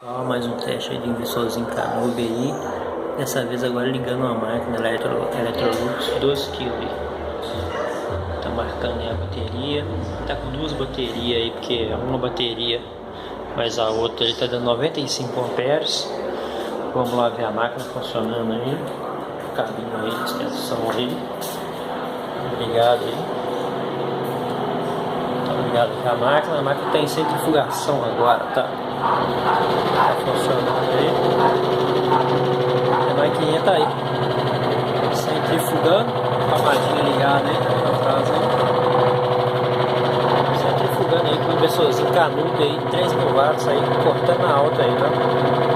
Ó, mais um teste aí de inversorzinho Canube aí. Dessa vez agora ligando uma máquina Electrolux 12 kg aí. Tá marcando aí a bateria. Tá com duas baterias aí, porque uma bateria mas a outra ele tá dando 95 amperes. Vamos lá ver a máquina funcionando aí. Cabinho aí, extensão aí. Obrigado aí. Tá ligado aqui a máquina tá em centrifugação agora, tá? Tá funcionando aí. A maquininha tá aí. Centrifugando. Camadinha ligada aí, atrás aí. Centrifugando aí com o inversorzinho Canube aí, 3.000 watts aí, cortando a alta aí, tá?